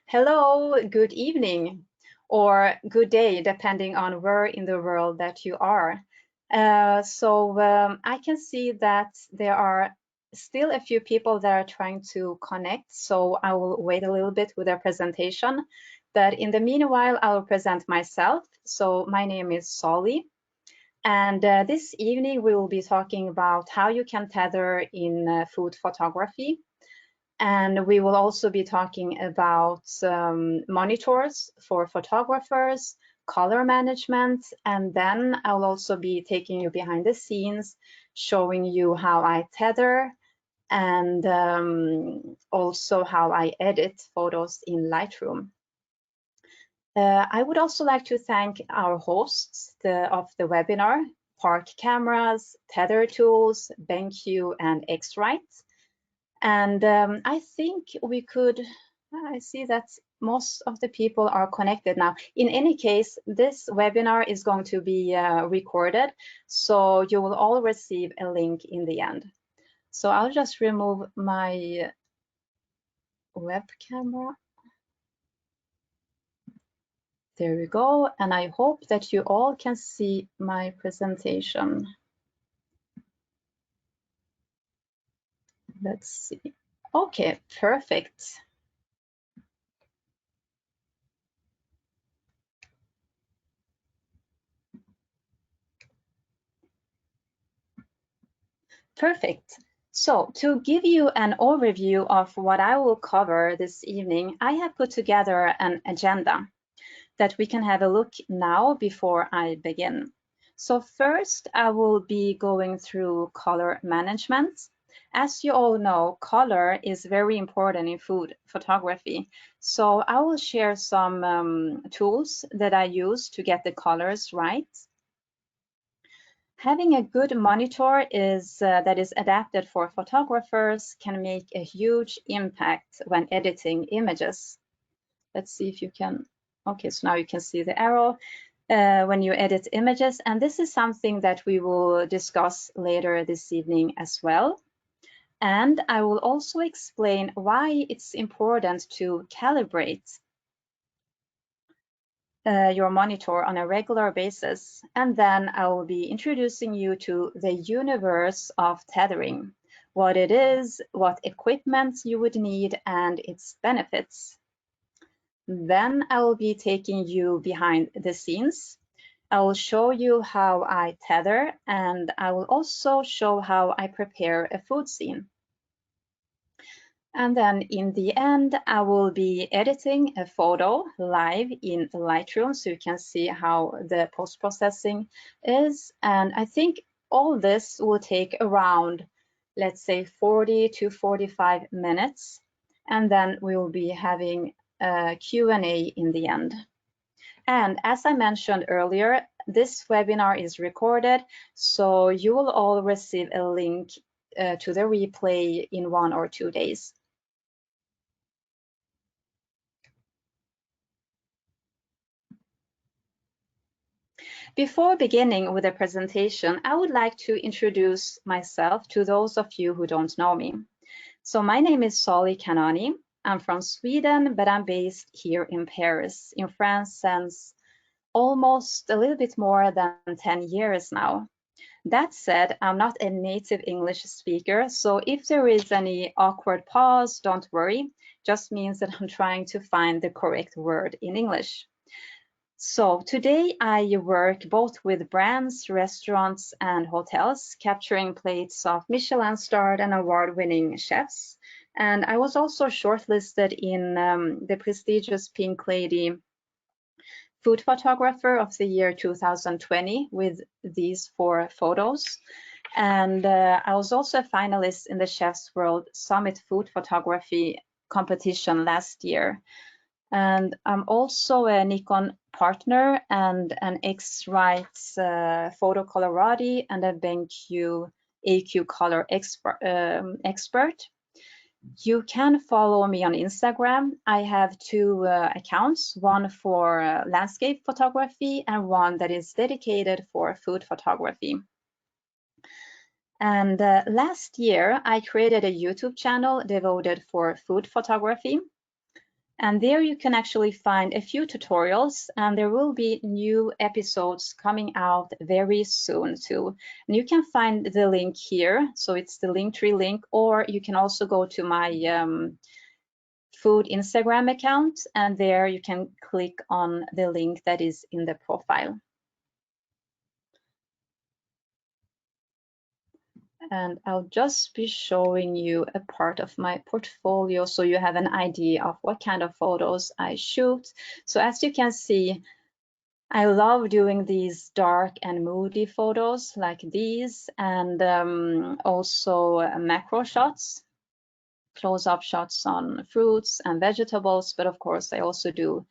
Hello, good evening, or good day, depending on where in the world that you are. I can see that there are still a few people that are trying to connect, so I will wait a little bit with their presentation. But in the meanwhile, I will present myself. So my name is Solli, and this evening we will be talking about how you can tether in food photography. And we will also be talking about monitors for photographers, color management, and then I'll also be taking you behind the scenes, showing you how I tether and also how I edit photos in Lightroom. I would also like to thank our hosts of the webinar, Park Cameras, Tether Tools, BenQ, and x-rite. And I think we could, I see that most of the people are connected now. In any case, this webinar is going to be recorded, so you will all receive a link in the end. So I'll just remove my web camera. There we go. And I hope that you all can see my presentation. Let's see. Okay, perfect. Perfect. So to give you an overview of what I will cover this evening, I have put together an agenda that we can have a look now before I begin. So first, I will be going through color management. As you all know, color is very important in food photography. So I will share some tools that I use to get the colors right. Having a good monitor that is adapted for photographers can make a huge impact when editing images. Let's see if you can, okay, so now you can see the arrow when you edit images, and this is something that we will discuss later this evening as well. And I will also explain why it's important to calibrate your monitor on a regular basis. And then I will be introducing you to the universe of tethering, what it is, what equipment you would need, and its benefits. Then I will be taking you behind the scenes. I will show you how I tether, and I will also show how I prepare a food scene. And then in the end, I will be editing a photo live in Lightroom so you can see how the post-processing is. And I think all this will take around, let's say, 40 to 45 minutes. And then we will be having a Q&A in the end. And as I mentioned earlier, this webinar is recorded, so you will all receive a link to the replay in 1 or 2 days. Before beginning with the presentation, I would like to introduce myself to those of you who don't know me. So my name is Solli Kanani. I'm from Sweden, but I'm based here in Paris, in France, since almost a little bit more than 10 years now. That said, I'm not a native English speaker, so if there is any awkward pause, don't worry. Just means that I'm trying to find the correct word in English. So today I work both with brands, restaurants, and hotels, capturing plates of Michelin-starred and award-winning chefs. And I was also shortlisted in the prestigious Pink Lady Food Photographer of the year 2020 with these 4 photos. And I was also a finalist in the Chef's World Summit Food Photography competition last year. And I'm also a Nikon partner and an x-rite photo colorati and a BenQ AQ color expert. You can follow me on Instagram. I have 2 accounts, one for landscape photography and one that is dedicated for food photography. And last year, I created a YouTube channel devoted for food photography. And there you can actually find a few tutorials, and there will be new episodes coming out very soon too. And you can find the link here. So it's the Linktree link, or you can also go to my food Instagram account, and there you can click on the link that is in the profile. And I'll just be showing you a part of my portfolio so you have an idea of what kind of photos I shoot. So as you can see, I love doing these dark and moody photos like these, and also macro shots, close-up shots on fruits and vegetables, but of course I also do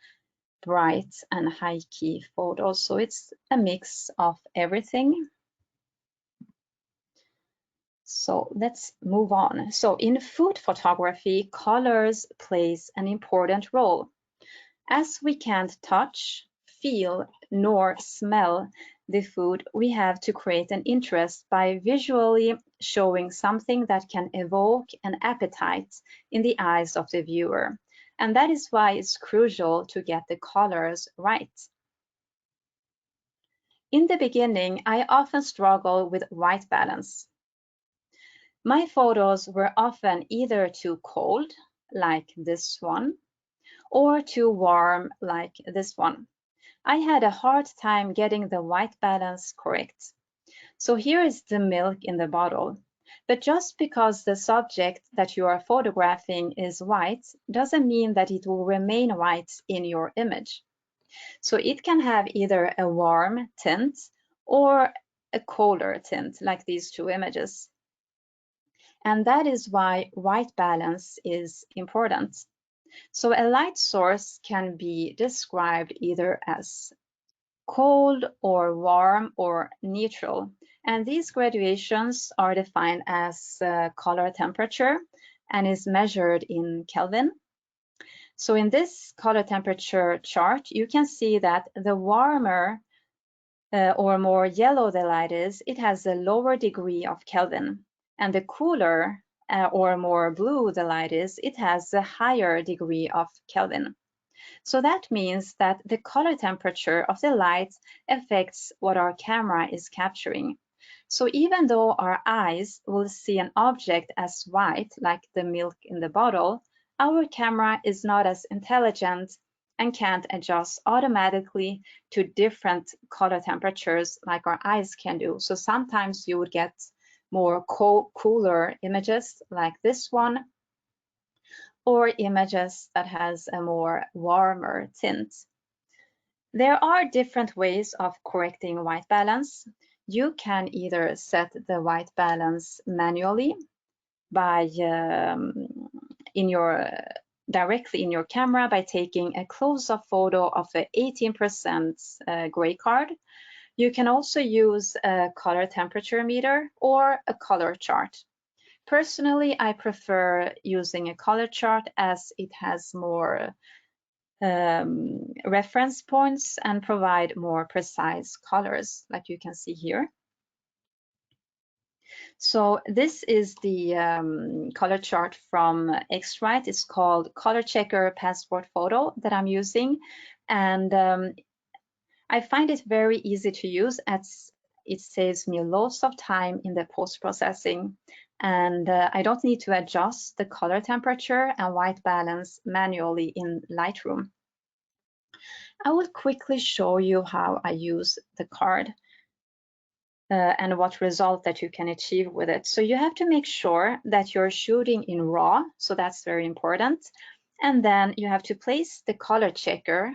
bright and high-key photos. So it's a mix of everything. So let's move on. So in food photography, colors plays an important role. As we can't touch, feel, nor smell the food, we have to create an interest by visually showing something that can evoke an appetite in the eyes of the viewer. And that is why it's crucial to get the colors right. In the beginning, I often struggled with white balance. My photos were often either too cold, like this one, or too warm, like this one. I had a hard time getting the white balance correct. So here is the milk in the bottle. But just because the subject that you are photographing is white doesn't mean that it will remain white in your image. So it can have either a warm tint or a colder tint, like these two images. And that is why white balance is important. So a light source can be described either as cold or warm or neutral. And these graduations are defined as color temperature and is measured in Kelvin. So in this color temperature chart, you can see that the warmer or more yellow the light is, it has a lower degree of Kelvin. And the cooler or more blue the light is, it has a higher degree of Kelvin. So that means that the color temperature of the light affects what our camera is capturing. So even though our eyes will see an object as white, like the milk in the bottle, our camera is not as intelligent and can't adjust automatically to different color temperatures like our eyes can do. So sometimes you would get more cooler images like this one, or images that has a more warmer tint. There are different ways of correcting white balance. You can either set the white balance manually by directly in your camera by taking a close-up photo of an 18% gray card. You can also use a color temperature meter or a color chart. Personally, I prefer using a color chart as it has more reference points and provide more precise colors, like you can see here. So this is the color chart from x-rite. It's called Color Checker Passport Photo that I'm using. And I find it very easy to use as it saves me lots of time in the post-processing. And I don't need to adjust the color temperature and white balance manually in Lightroom. I will quickly show you how I use the card and what result that you can achieve with it. So you have to make sure that you're shooting in RAW, so that's very important. And then you have to place the color checker.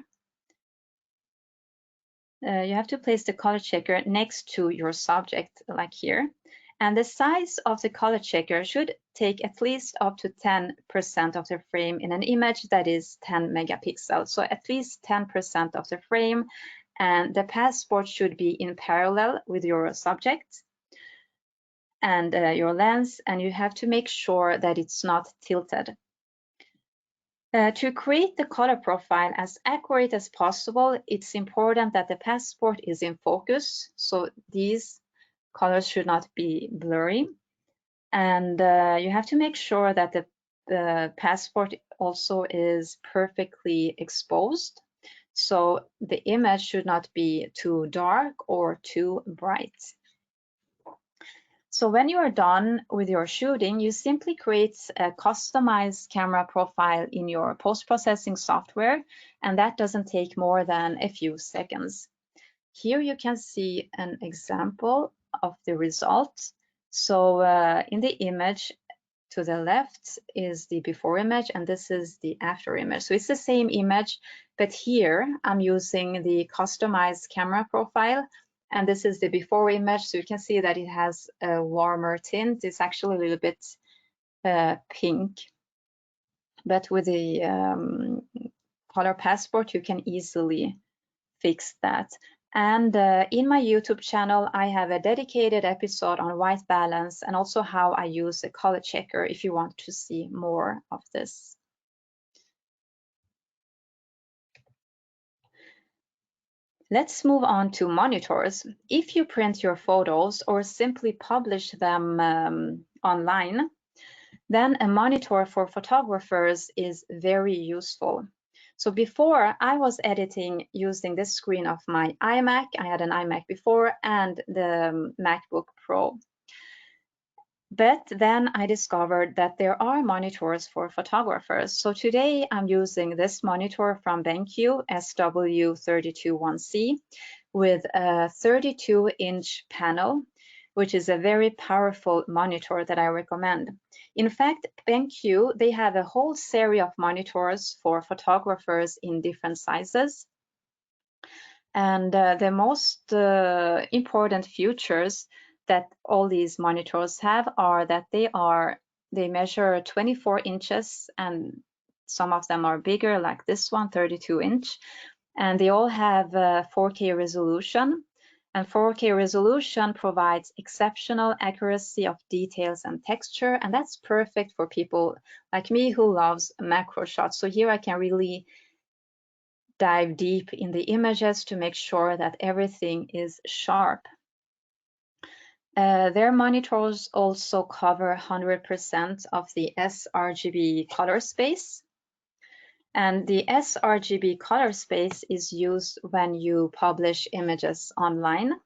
You have to place the color checker next to your subject, like here. And the size of the color checker should take at least up to 10% of the frame in an image that is 10 megapixels. So at least 10% of the frame, and the passport should be in parallel with your subject and your lens, and you have to make sure that it's not tilted. To create the color profile as accurate as possible, it's important that the passport is in focus. So these colors should not be blurry. And you have to make sure that the passport also is perfectly exposed. So the image should not be too dark or too bright. So when you are done with your shooting, you simply create a customized camera profile in your post-processing software, and that doesn't take more than a few seconds. Here you can see an example of the result. So in the image to the left is the before image, and this is the after image. So it's the same image, but here I'm using the customized camera profile, and this is the before image. So you can see that it has a warmer tint. It's actually a little bit pink, but with the color passport, you can easily fix that. And in my YouTube channel, I have a dedicated episode on white balance and also how I use a color checker if you want to see more of this. Let's move on to monitors. If you print your photos or simply publish them online, then a monitor for photographers is very useful. So before, I was editing using this screen of my iMac. I had an iMac before and the MacBook Pro. But then I discovered that there are monitors for photographers. So today I'm using this monitor from BenQ SW321C with a 32-inch panel, which is a very powerful monitor that I recommend. In fact, BenQ, they have a whole series of monitors for photographers in different sizes. And the most important features that all these monitors have are that they measure 24 inches, and some of them are bigger, like this one, 32-inch, and they all have 4K resolution. And 4K resolution provides exceptional accuracy of details and texture, and that's perfect for people like me who loves macro shots. So here I can really dive deep in the images to make sure that everything is sharp. Their monitors also cover 100% of the sRGB color space. And the sRGB color space is used when you publish images online.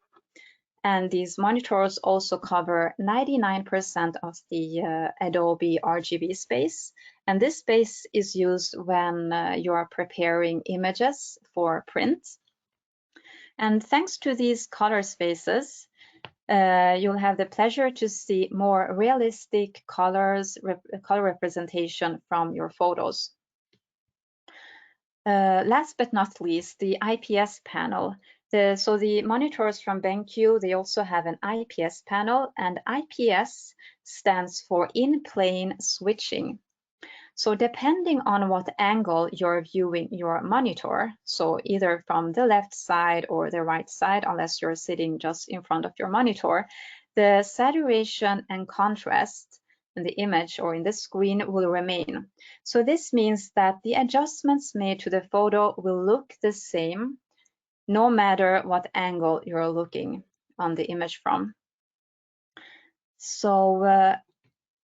And these monitors also cover 99% of the Adobe RGB space. And this space is used when you are preparing images for print. And thanks to these color spaces, you'll have the pleasure to see more realistic color representation from your photos. Last but not least, the IPS panel. So the monitors from BenQ, they also have an IPS panel, and IPS stands for in-plane switching. So depending on what angle you're viewing your monitor, so either from the left side or the right side, unless you're sitting just in front of your monitor, the saturation and contrast in the image or in the screen will remain. So this means that the adjustments made to the photo will look the same no matter what angle you're looking on the image from. So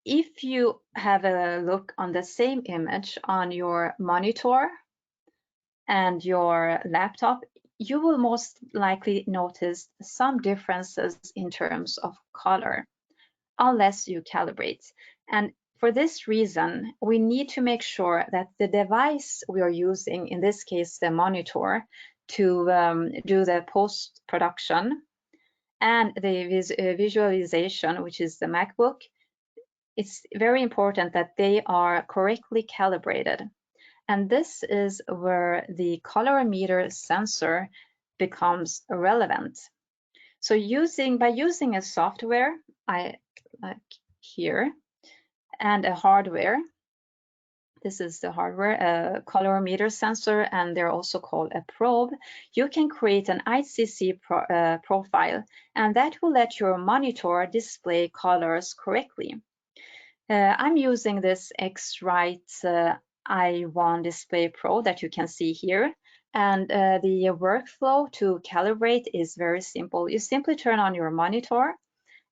if you have a look on the same image on your monitor and your laptop, you will most likely notice some differences in terms of color, unless you calibrate. And for this reason, we need to make sure that the device we are using, in this case, the monitor, to do the post-production and the visualization, which is the MacBook, it's very important that they are correctly calibrated. And this is where the colorimeter sensor becomes relevant. So by using a software, like here, and a hardware, this is the hardware, a colorimeter sensor, and they're also called a probe, you can create an ICC profile, and that will let your monitor display colors correctly. I'm using this x-rite i1 Display Pro that you can see here. And the workflow to calibrate is very simple. You simply turn on your monitor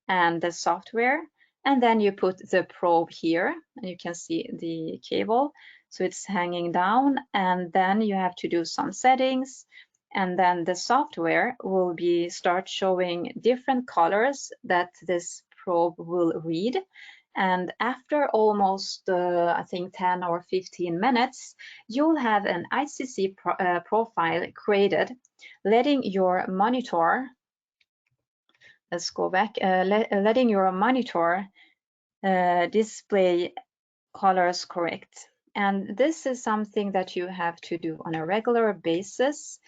and the software, and then you put the probe here, and you can see the cable. So it's hanging down, and then you have to do some settings, and then the software will start showing different colors that this probe will read. And after almost, I think 10 or 15 minutes, you'll have an ICC profile created, letting your monitor, let's go back, letting your monitor display colors correct. And this is something that you have to do on a regular basis.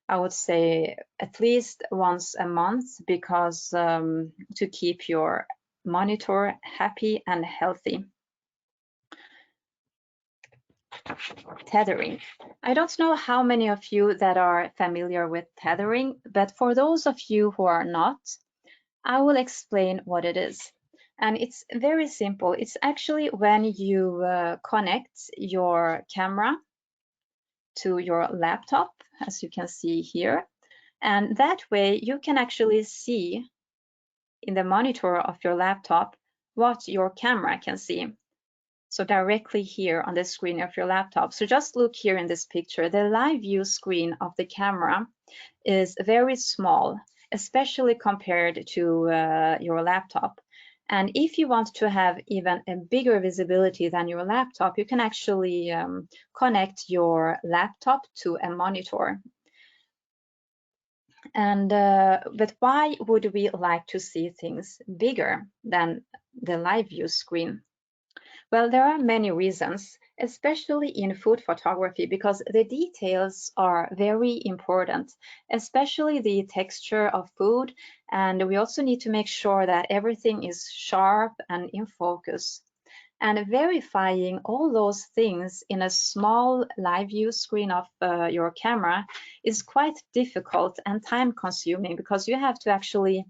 I would say at least once a month, because to keep your monitor happy and healthy. Tethering. I don't know how many of you that are familiar with tethering, but for those of you who are not, I will explain what it is. And it's very simple. It's actually when you connect your camera to your laptop, as you can see here. And that way you can actually see in the monitor of your laptop what your camera can see. So directly here on the screen of your laptop. So just look here in this picture. The live view screen of the camera is very small, especially compared to your laptop. And if you want to have even a bigger visibility than your laptop, you can actually connect your laptop to a monitor. And but why would we like to see things bigger than the live view screen? Well, there are many reasons, especially in food photography, because the details are very important, especially the texture of food. And we also need to make sure that everything is sharp and in focus. And verifying all those things in a small live view screen of your camera is quite difficult and time consuming, because you have to actually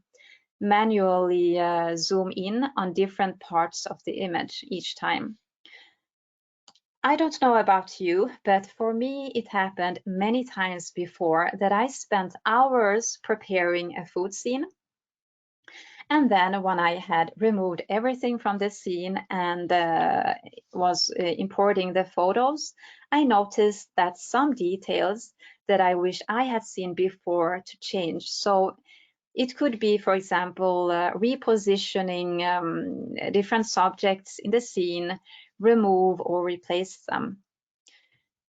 manually zoom in on different parts of the image each time. I don't know about you, but for me, it happened many times before that I spent hours preparing a food scene. And then when I had removed everything from the scene and was importing the photos, I noticed that some details that I wish I had seen before to change. So it could be, for example, repositioning different subjects in the scene, remove or replace them.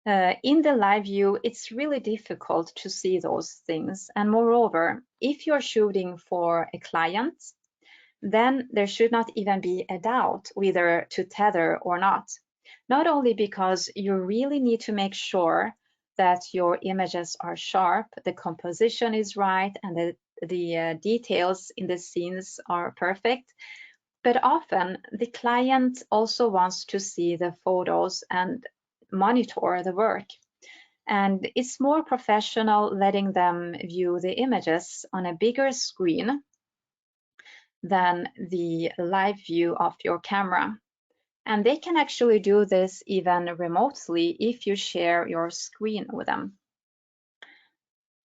In the live view, it's really difficult to see those things. And moreover, if you're shooting for a client, then there should not even be a doubt whether to tether or not. Not only because you really need to make sure that your images are sharp, the composition is right, and the details in the scenes are perfect, but often the client also wants to see the photos and monitor the work. And it's more professional letting them view the images on a bigger screen than the live view of your camera. And they can actually do this even remotely if you share your screen with them.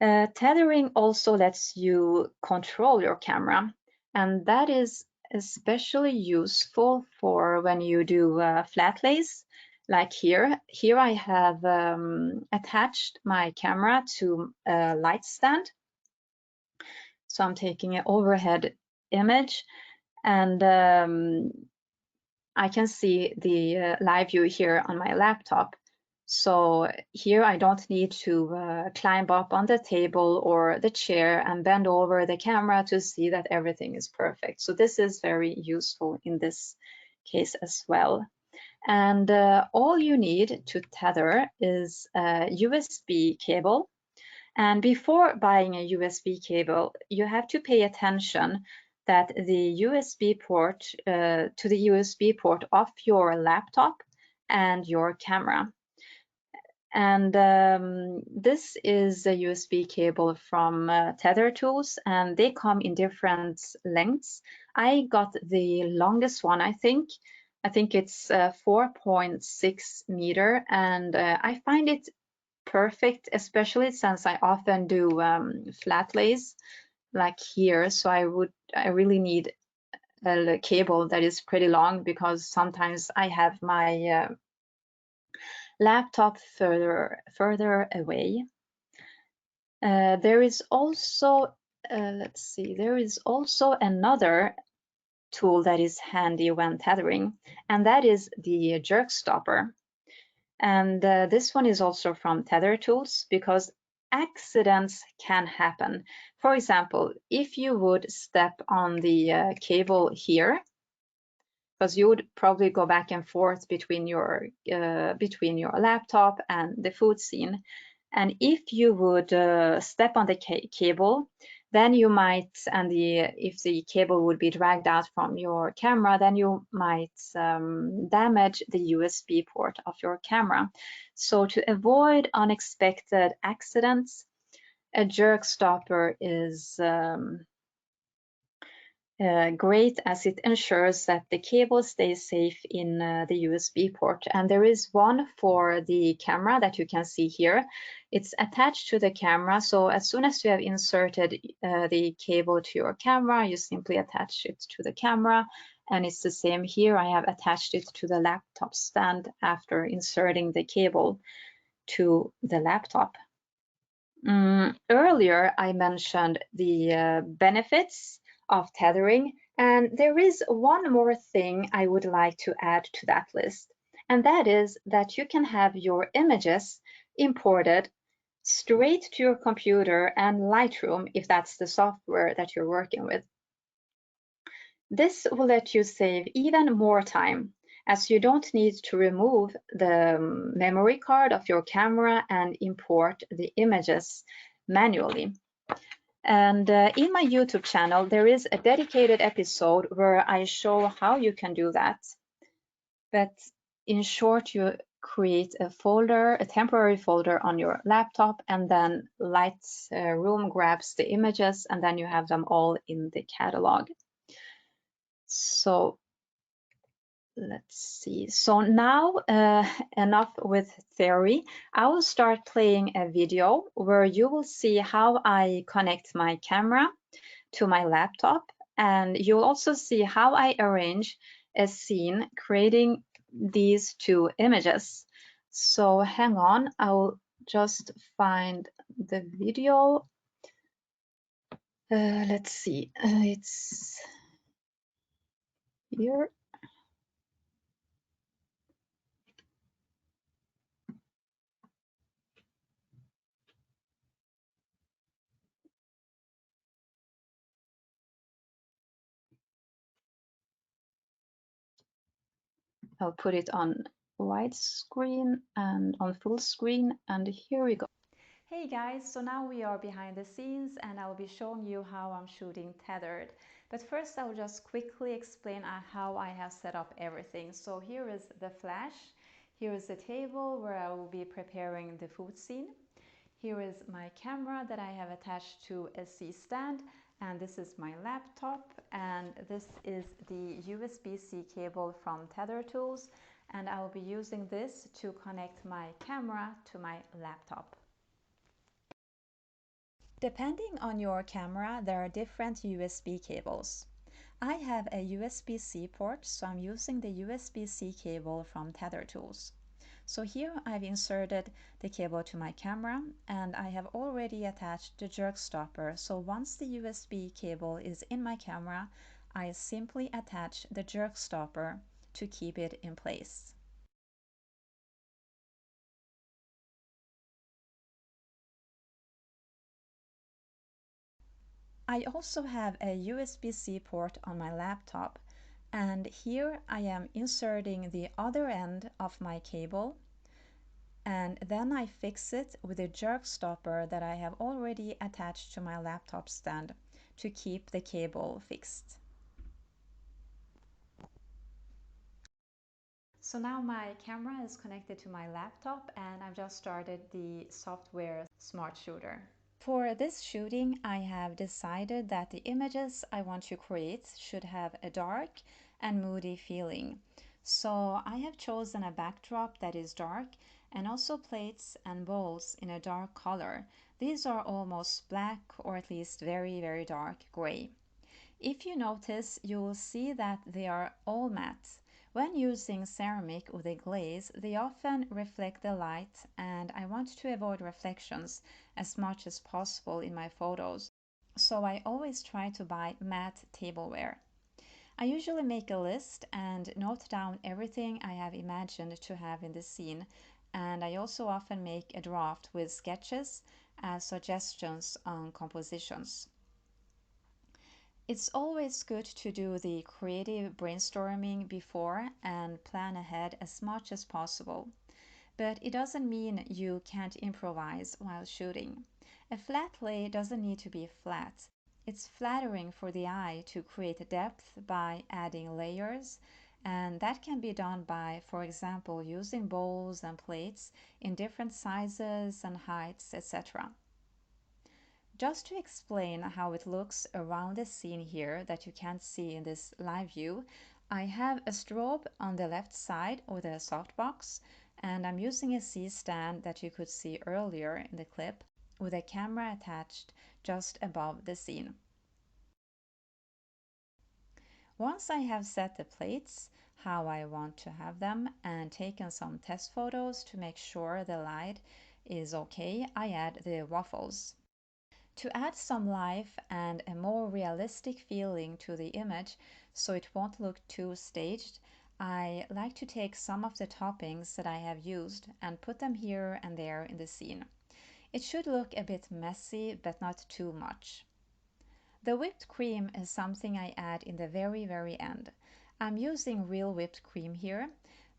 Tethering also lets you control your camera, and that is especially useful for when you do flat lays. Like here I have attached my camera to a light stand. So I'm taking an overhead image, and I can see the live view here on my laptop. So here I don't need to climb up on the table or the chair and bend over the camera to see that everything is perfect. So this is very useful in this case as well. And all you need to tether is a USB cable. And before buying a USB cable, you have to pay attention that the USB port to the USB port of your laptop and your camera. And this is a USB cable from Tether Tools, and they come in different lengths. I got the longest one, I think. I think it's 4.6 meter, and I find it perfect, especially since I often do flat lays like here. So I really need a cable that is pretty long, because sometimes I have my laptop further away. There is also, let's see, there is also another tool that is handy when tethering, and that is the jerk stopper. And this one is also from Tether Tools because accidents can happen. For example, if you would step on the cable here, because you would probably go back and forth between your laptop and the food scene, and if you would step on the cable, then you might, and if the cable would be dragged out from your camera, then you might damage the USB port of your camera. So to avoid unexpected accidents, a jerk stopper is great, as it ensures that the cable stays safe in the USB port. And there is one for the camera that you can see here. It's attached to the camera, so as soon as you have inserted the cable to your camera, you simply attach it to the camera. And it's the same here. I have attached it to the laptop stand after inserting the cable to the laptop. Earlier, I mentioned the benefits of tethering, and there is one more thing I would like to add to that list, and that is that you can have your images imported straight to your computer and Lightroom if that's the software that you're working with. This will let you save even more time, as you don't need to remove the memory card of your camera and import the images manually. And in my YouTube channel, there is a dedicated episode where I show how you can do that. But in short, you create a folder, a temporary folder on your laptop, and then Lightroom grabs the images, and then you have them all in the catalog. So let's see. So now enough with theory. I will start playing a video where you will see how I connect my camera to my laptop, and you'll also see how I arrange a scene creating these two images. So hang on, I'll just find the video. Let's see, it's here. I'll put it on widescreen and on full screen, and here we go. Hey guys, so now we are behind the scenes and I'll be showing you how I'm shooting Tethered. But first I'll just quickly explain how I have set up everything. So here is the flash, here is the table where I will be preparing the food scene. Here is my camera that I have attached to a C stand, and this is my laptop, and this is the USB-C cable from Tether Tools, and I will be using this to connect my camera to my laptop. Depending on your camera, there are different USB cables. I have a USB-C port, so I'm using the USB-C cable from Tether Tools. So here I've inserted the cable to my camera, and I have already attached the jerk stopper. So once the USB cable is in my camera, I simply attach the jerk stopper to keep it in place. I also have a USB-C port on my laptop, and here I am inserting the other end of my cable, and then I fix it with a jerk stopper that I have already attached to my laptop stand to keep the cable fixed. So now my camera is connected to my laptop and I've just started the software Smart Shooter. For this shooting, I have decided that the images I want to create should have a dark and moody feeling. So I have chosen a backdrop that is dark and also plates and bowls in a dark color. These are almost black, or at least very, very dark gray. If you notice, you will see that they are all matte, When using ceramic with a glaze, they often reflect the light, and I want to avoid reflections as much as possible in my photos, so I always try to buy matte tableware. I usually make a list and note down everything I have imagined to have in the scene, and I also often make a draft with sketches as suggestions on compositions. It's always good to do the creative brainstorming before and plan ahead as much as possible. But it doesn't mean you can't improvise while shooting. A flat lay doesn't need to be flat. It's flattering for the eye to create depth by adding layers, and that can be done by, for example, using bowls and plates in different sizes and heights, etc. Just to explain how it looks around the scene here that you can't see in this live view, I have a strobe on the left side with a softbox, and I'm using a C-stand that you could see earlier in the clip with a camera attached just above the scene. Once I have set the plates, how I want to have them, and taken some test photos to make sure the light is okay, I add the waffles. To add some life and a more realistic feeling to the image so it won't look too staged, I like to take some of the toppings that I have used and put them here and there in the scene. It should look a bit messy, but not too much. The whipped cream is something I add in the very end. I'm using real whipped cream here,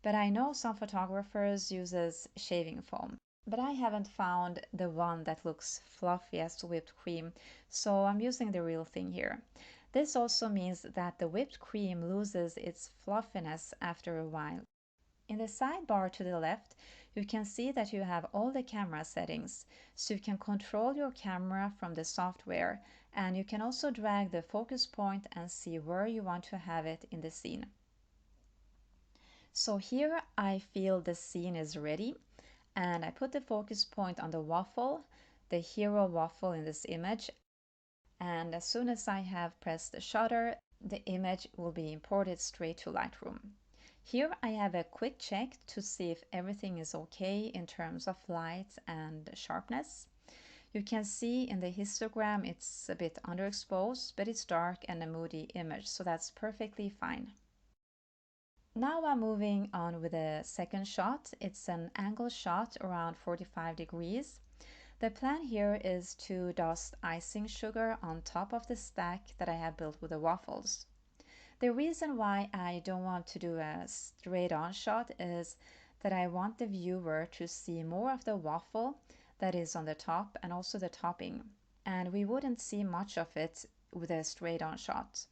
but I know some photographers uses shaving foam. But I haven't found the one that looks fluffy as whipped cream, so I'm using the real thing here. This also means that the whipped cream loses its fluffiness after a while. In the sidebar to the left, you can see that you have all the camera settings, so you can control your camera from the software, and you can also drag the focus point and see where you want to have it in the scene. So here I feel the scene is ready, and I put the focus point on the waffle, the hero waffle in this image, and as soon as I have pressed the shutter, the image will be imported straight to Lightroom. Here I have a quick check to see if everything is okay in terms of light and sharpness. You can see in the histogram it's a bit underexposed, but it's dark and a moody image, so that's perfectly fine. Now I'm moving on with a second shot. It's an angle shot around 45 degrees. The plan here is to dust icing sugar on top of the stack that I have built with the waffles. The reason why I don't want to do a straight on shot is that I want the viewer to see more of the waffle that is on the top and also the topping, and we wouldn't see much of it with a straight on shot.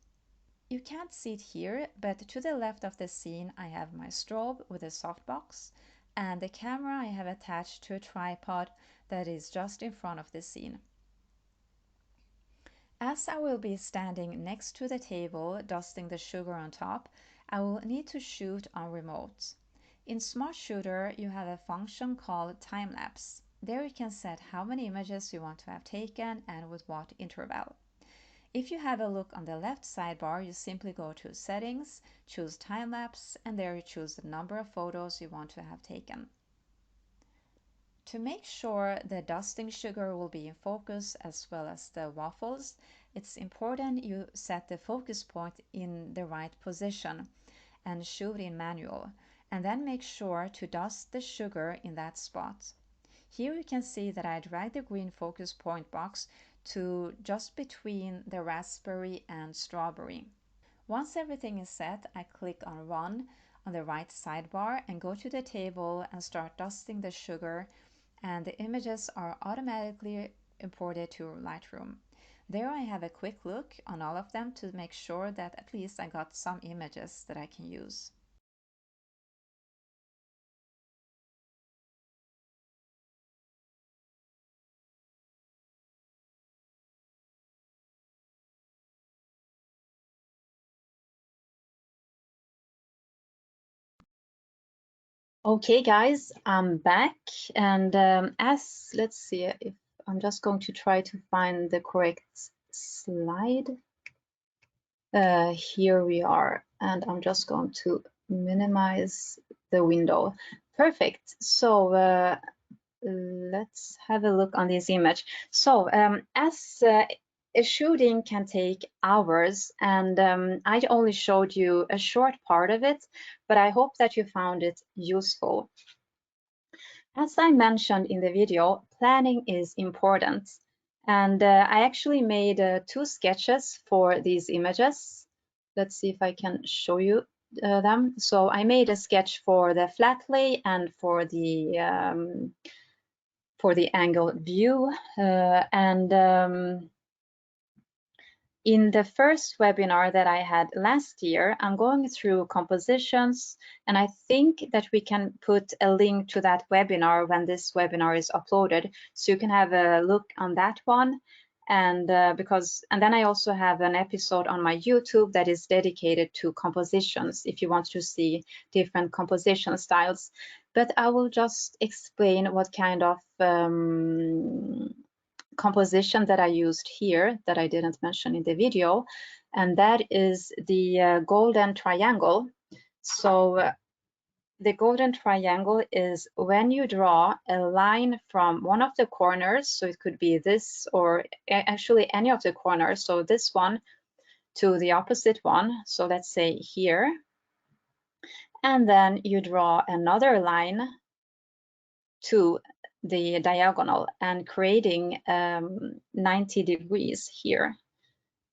You can't see it here, but to the left of the scene I have my strobe with a softbox, and the camera I have attached to a tripod that is just in front of the scene. As I will be standing next to the table dusting the sugar on top, I will need to shoot on remote. In Smart Shooter you have a function called time lapse. There you can set how many images you want to have taken and with what interval. If you have a look on the left sidebar, you simply go to Settings, choose Time Lapse, and there you choose the number of photos you want to have taken. To make sure the dusting sugar will be in focus as well as the waffles, it's important you set the focus point in the right position and shoot in manual, and then make sure to dust the sugar in that spot. Here you can see that I drag the green focus point box to just between the raspberry and strawberry. Once everything is set, I click on Run on the right sidebar and go to the table and start dusting the sugar, and the images are automatically imported to Lightroom. There I have a quick look on all of them to make sure that at least I got some images that I can use. Okay, guys, I'm back, and let's see if I'm just going to try to find the correct slide. Here we are, and I'm just going to minimize the window. Perfect. So let's have a look on this image. So as a shooting can take hours, and I only showed you a short part of it, but I hope that you found it useful. As I mentioned in the video, planning is important. And I actually made 2 sketches for these images. Let's see if I can show you them. So I made a sketch for the flat lay and for the angled view. In the first webinar that I had last year, I'm going through compositions, and I think that we can put a link to that webinar when this webinar is uploaded, so you can have a look on that one. And then I also have an episode on my YouTube that is dedicated to compositions if you want to see different composition styles. But I will just explain what kind of composition that I used here that I didn't mention in the video, and that is the golden triangle. So the golden triangle is when you draw a line from one of the corners, so it could be this or actually any of the corners, so this one to the opposite one, so let's say here, and then you draw another line to the diagonal and creating 90 degrees here.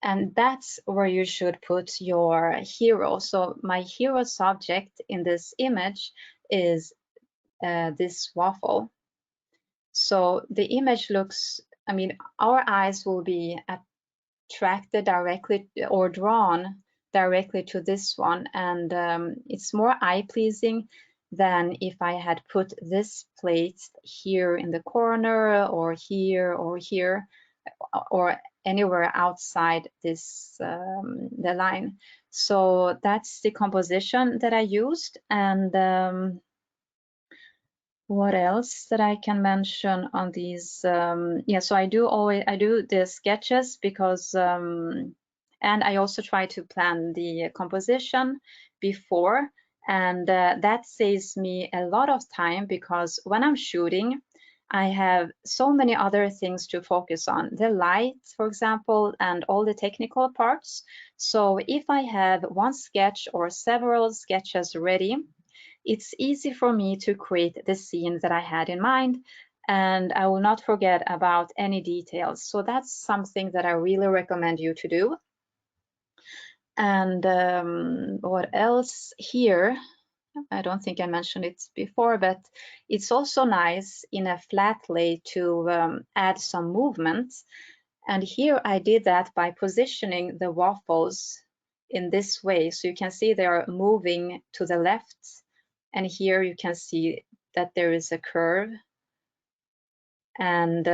And that's where you should put your hero. So my hero subject in this image is this waffle. So the image looks, I mean, our eyes will be attracted directly or drawn directly to this one. And it's more eye-pleasing than if I had put this plate here in the corner or here or anywhere outside this the line. So that's the composition that I used. And what else that I can mention on these? Yeah, so I do the sketches because and I also try to plan the composition before, and that saves me a lot of time because when I'm shooting, I have so many other things to focus on, the light, for example, and all the technical parts. So if I have one sketch or several sketches ready, it's easy for me to create the scene that I had in mind, and I will not forget about any details. So that's something that I really recommend you to do. And what else here? I don't think I mentioned it before, but it's also nice in a flat lay to add some movement. And here I did that by positioning the waffles in this way. So you can see they are moving to the left. And here you can see that there is a curve. And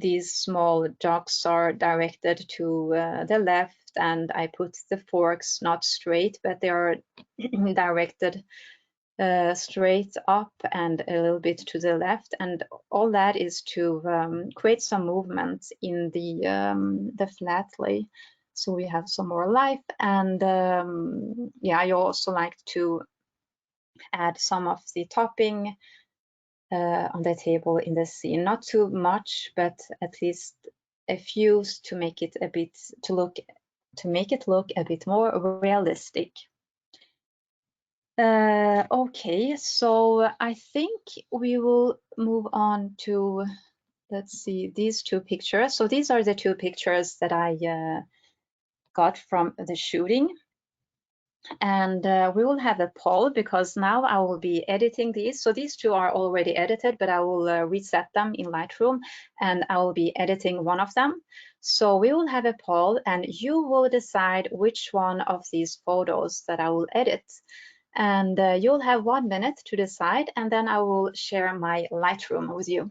these small jogs are directed to the left, and I put the forks not straight, but they are directed straight up and a little bit to the left, and all that is to create some movement in the flat lay, so we have some more life. And yeah, I also like to add some of the topping on the table in the scene, not too much, but at least a few to make it look a bit more realistic. Okay, so I think we will move on to, let's see, these 2 pictures. So these are the 2 pictures that I got from the shooting. And we will have a poll because now I will be editing these. So these 2 are already edited, but I will reset them in Lightroom and I will be editing one of them. So we will have a poll and you will decide which one of these photos that I will edit. And you'll have 1 minute to decide, and then I will share my Lightroom with you.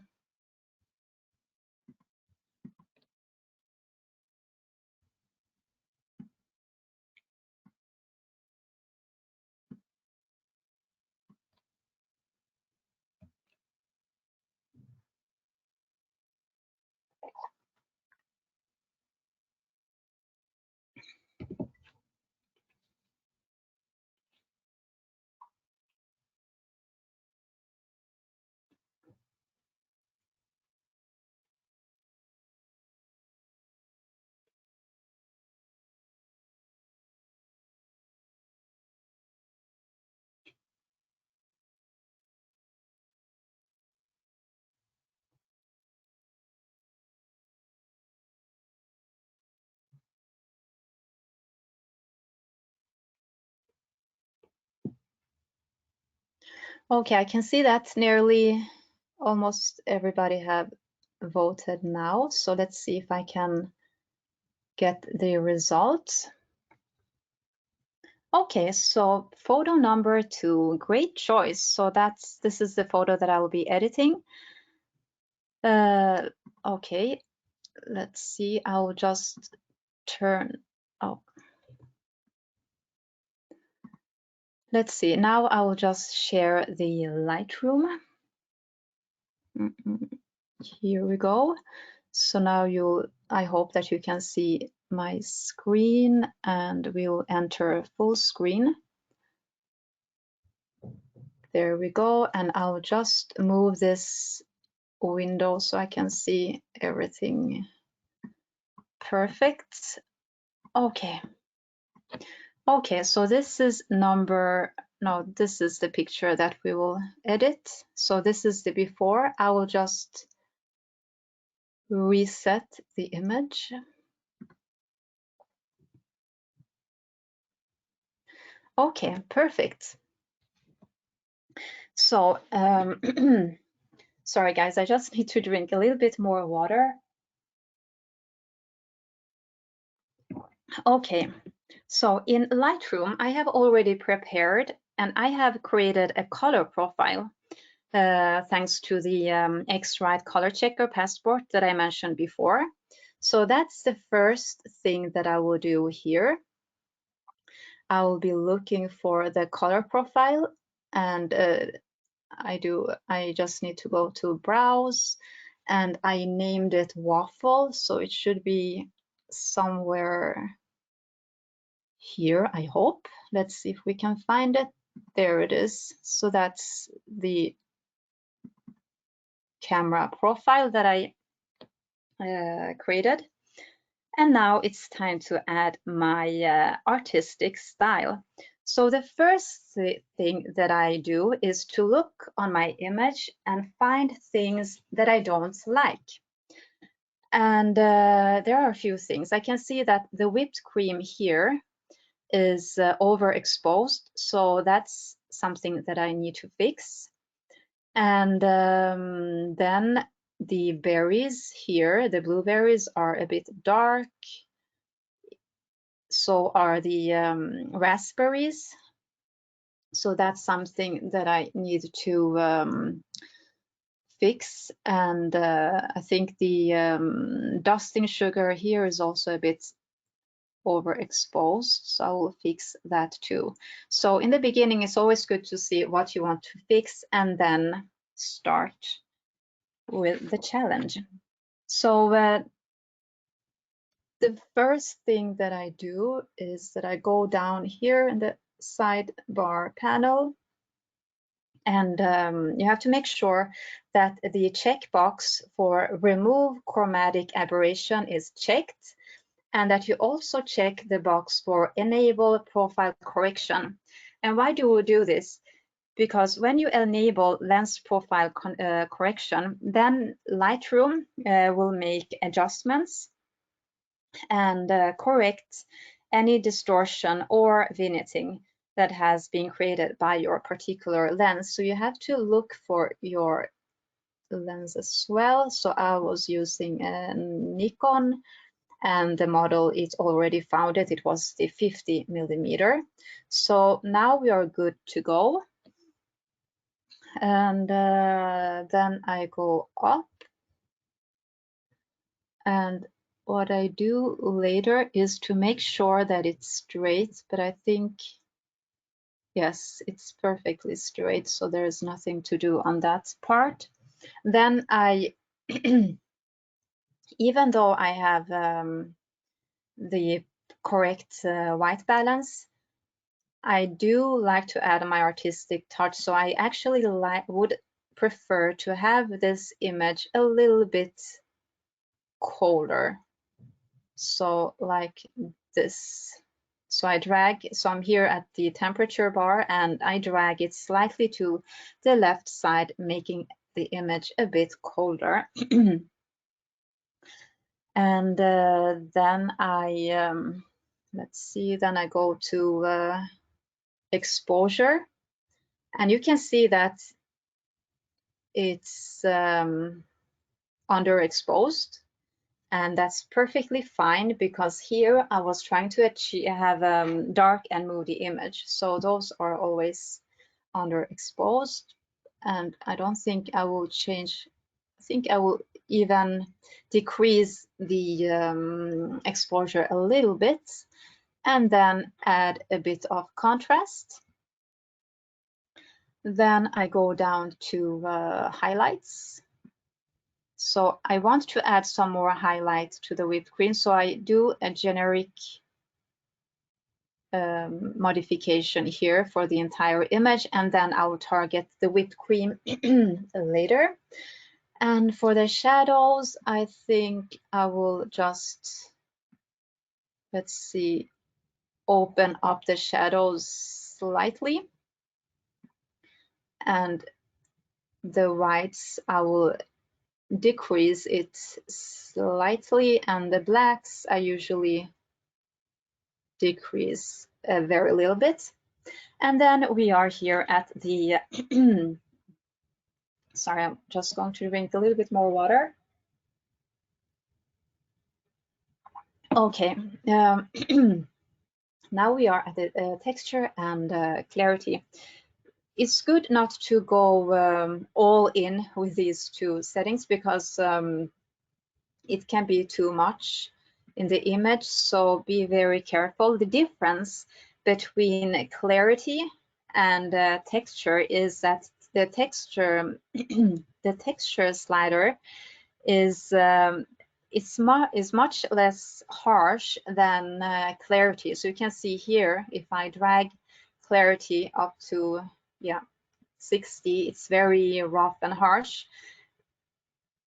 Okay, I can see that nearly almost everybody have voted now. So let's see if I can get the results. Okay, so photo number 2, great choice. So this is the photo that I will be editing. Okay, let's see. I'll just turn. Oh, let's see. Now I will just share the Lightroom. Here we go. So now I hope that you can see my screen, and we'll enter full screen. There we go. And I'll just move this window so I can see everything perfect. Okay. Okay, so this is this is the picture that we will edit. So this is the before. I will just reset the image. Okay, perfect. So, sorry guys, I just need to drink a little bit more water. Okay, so in Lightroom, I have already prepared and I have created a color profile thanks to the x-rite color checker passport that I mentioned before. So that's the first thing that I will do here. I will be looking for the color profile, and I just need to go to browse, and I named it waffle, so it should be somewhere here, I hope. Let's see if we can find it. There it is. So that's the camera profile that I created. And now it's time to add my artistic style. So the first thing that I do is to look on my image and find things that I don't like. And there are a few things. I can see that the whipped cream here is overexposed, so that's something that I need to fix. And then the berries here, the blueberries are a bit dark. So are the raspberries. So that's something that I need to fix. And I think the dusting sugar here is also a bit overexposed, so I will fix that too. So in the beginning, it's always good to see what you want to fix and then start with the challenge. So the first thing that I do is that I go down here in the sidebar panel, and you have to make sure that the checkbox for remove chromatic aberration is checked, and that you also check the box for enable profile correction. And why do we do this? Because when you enable lens profile correction, then Lightroom will make adjustments and correct any distortion or vignetting that has been created by your particular lens. So you have to look for your lens as well. So I was using a Nikon, and the model it already found it was the 50mm. So now we are good to go. And then I go up, and what I do later is to make sure that it's straight, but I think, yes, it's perfectly straight, so there's nothing to do on that part. Then I, even though I have the correct white balance, I do like to add my artistic touch. So I actually would prefer to have this image a little bit colder. So like this. So I drag, so I'm here at the temperature bar, and I drag it slightly to the left side, making the image a bit colder. And then I, let's see, then I go to exposure, And you can see that it's underexposed, and that's perfectly fine because here I was trying to have a dark and moody image. So those are always underexposed, and I don't think I will change. I think I will even decrease the exposure a little bit and then add a bit of contrast. Then I go down to highlights. So I want to add some more highlights to the whipped cream. So I do a generic modification here for the entire image, and then I will target the whipped cream later. And for the shadows, I think I will just, let's see, open up the shadows slightly. And the whites, I will decrease it slightly, and the blacks I usually decrease a very little bit. And then we are here at the sorry, I'm just going to drink a little bit more water. Okay, now we are at the texture and clarity. It's good not to go all in with these two settings because it can be too much in the image, so be very careful. The difference between clarity and texture is that the texture the texture slider is much less harsh than clarity. So you can see here, if I drag clarity up to 60, it's very rough and harsh.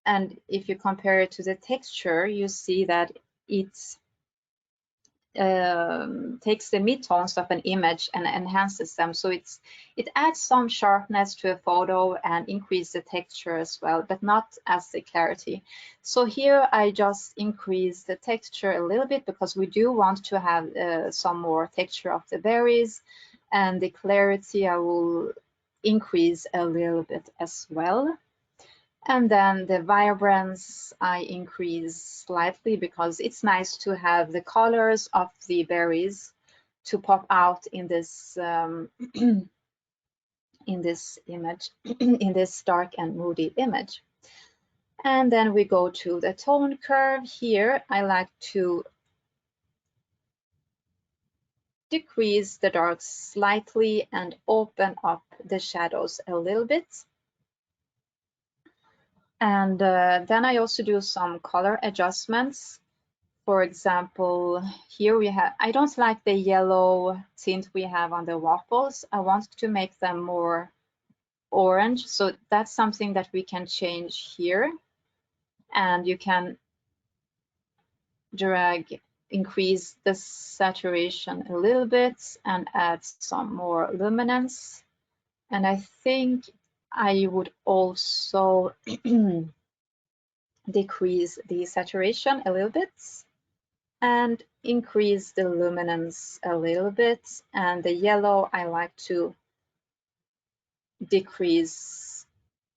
And if you compare it to the texture, you see that it takes the midtones of an image and enhances them. So it adds some sharpness to a photo and increase the texture as well, but not as the clarity. So here I just increase the texture a little bit because we do want to have some more texture of the berries, and the clarity I will increase a little bit as well. And then the vibrance I increase slightly because it's nice to have the colors of the berries to pop out in this in this image, in this dark and moody image. And then we go to the tone curve. Here I like to decrease the darks slightly and open up the shadows a little bit. And then I also do some color adjustments. For example, here we have, I don't like the yellow tint we have on the waffles. I want to make them more orange. So that's something that we can change here. And you can increase the saturation a little bit and add some more luminance. And I think I would also decrease the saturation a little bit and increase the luminance a little bit. And the yellow I like to decrease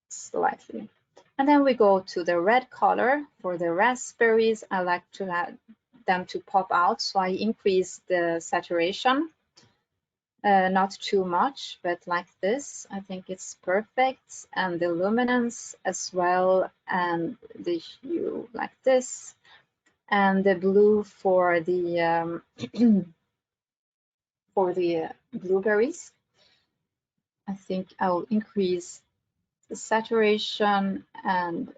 slightly. And then we go to the red color. For the raspberries, I like to have them to pop out, so I increase the saturation. Not too much, but like this, I think it's perfect. And the luminance as well, and the hue like this. And the blue for the blueberries. I think I'll increase the saturation and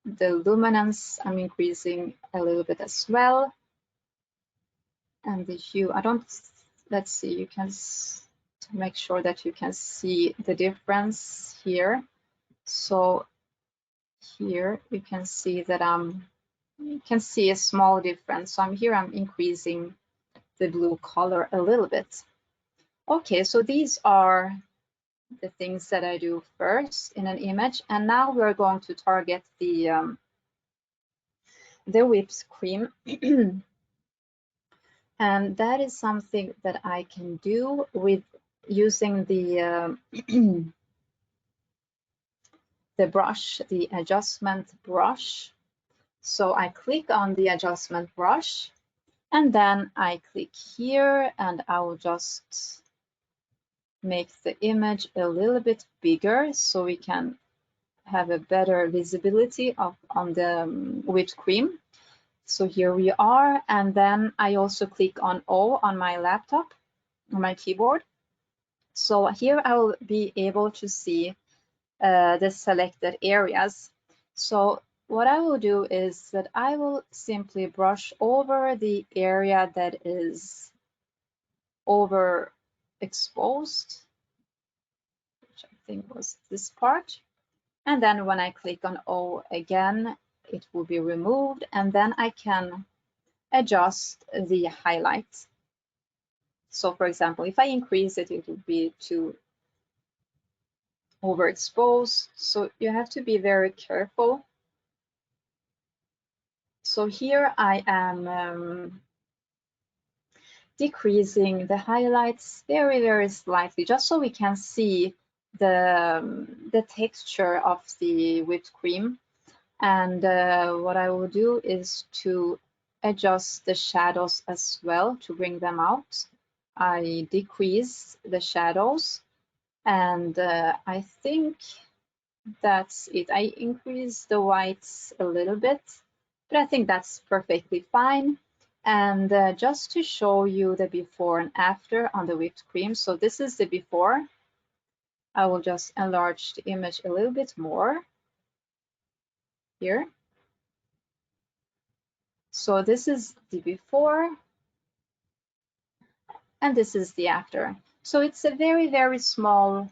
the luminance. I'm increasing a little bit as well. And the hue, let's see, you can make sure that you can see the difference here. So here you can see that you can see a small difference. So I'm increasing the blue color a little bit. Okay, so these are the things that I do first in an image, and now we're going to target the whipped cream. And that is something that I can do with using the the brush, the adjustment brush. So I click on the adjustment brush, and then I click here, and I will just make the image a little bit bigger so we can have a better visibility on the whipped cream. So here we are, and then I also click on O on my laptop, on my keyboard. So here I will be able to see the selected areas. So what I will do is that I will simply brush over the area that is overexposed, which I think was this part. And then when I click on O again, it will be removed, and then I can adjust the highlight. So for example, if I increase it, it would be too overexposed. So you have to be very careful. So here I am decreasing the highlights very, very slightly, just so we can see the texture of the whipped cream. And what I will do is to adjust the shadows as well to bring them out. I decrease the shadows, and I think that's it. I increase the whites a little bit, but I think that's perfectly fine. And just to show you the before and after on the whipped cream. So this is the before. I will just enlarge the image a little bit more here. So this is the before, and this is the after. So it's a very, very small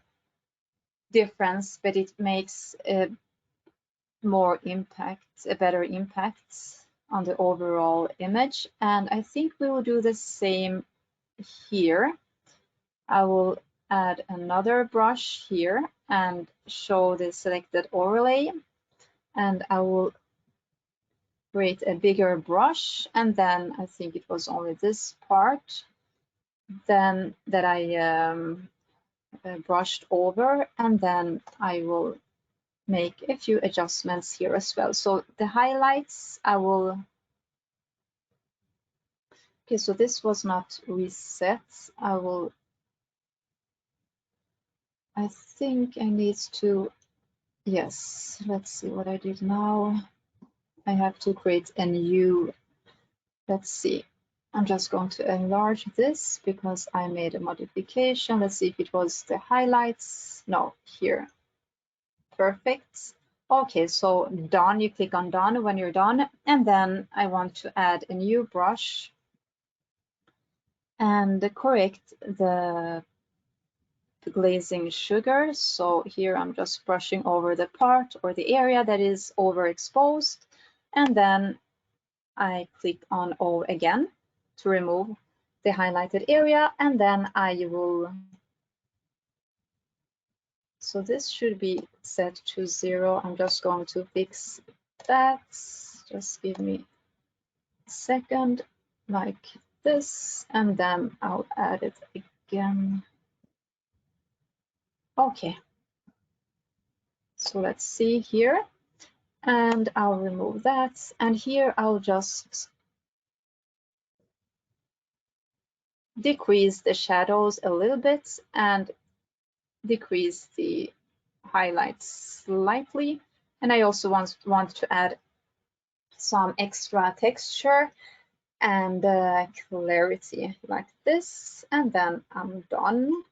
difference, but it makes more impact, a better impact on the overall image. And I think we will do the same here. I will add another brush here and show the selected overlay, and I will create a bigger brush, and then I think it was only this part then that I brushed over, and then I will make a few adjustments here as well. So the highlights I will, okay, so this was not reset. I think I need to, yes, let's see what I did now. I have to create a new, let's see. I'm just going to enlarge this because I made a modification. Let's see if it was the highlights. No, here. Perfect. Okay, so done. You click on done when you're done. And then I want to add a new brush and correct the glazing sugar. So here I'm just brushing over the part or the area that is overexposed. And then I click on O again to remove the highlighted area, and then I will, so this should be set to 0. I'm just going to fix that. Just give me a second, like this, and then I'll add it again. Okay, so let's see here, and I'll remove that, and here I'll just decrease the shadows a little bit and decrease the highlights slightly. And I also want to add some extra texture and clarity like this, and then I'm done.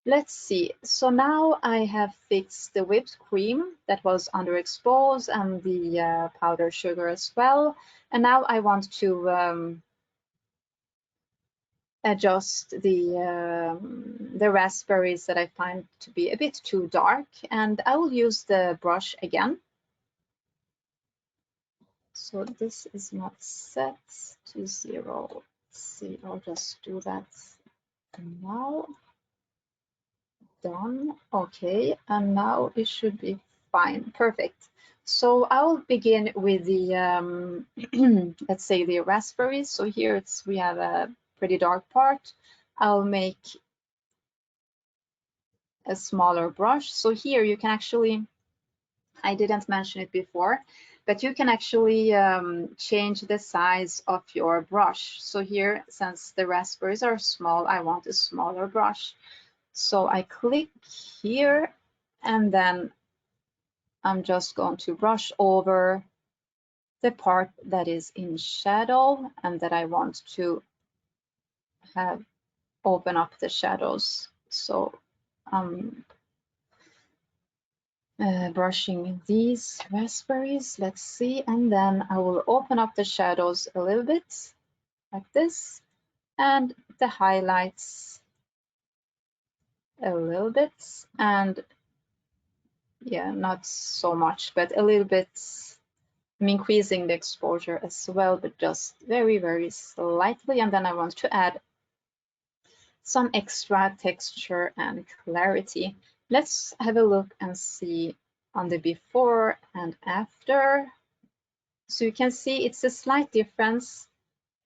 Let's see. So now I have fixed the whipped cream that was underexposed and the powdered sugar as well. And now I want to adjust the raspberries that I find to be a bit too dark, and I will use the brush again. So this is not set to 0. Let's see, I'll just do that now. Done. Okay, and now it should be fine. Perfect. So I'll begin with the let's say the raspberries. So here we have a pretty dark part. I'll make a smaller brush. So here you can actually, I didn't mention it before, but you can actually change the size of your brush. So here, since the raspberries are small, I want a smaller brush. So I click here, and then I'm just going to brush over the part that is in shadow and that I want to have open up the shadows. So I'm brushing these raspberries, let's see, and then I will open up the shadows a little bit like this, and the highlights a little bit, and yeah, not so much, but a little bit. I'm increasing the exposure as well, but just very, very slightly. And then I want to add some extra texture and clarity. Let's have a look and see on the before and after. So you can see it's a slight difference.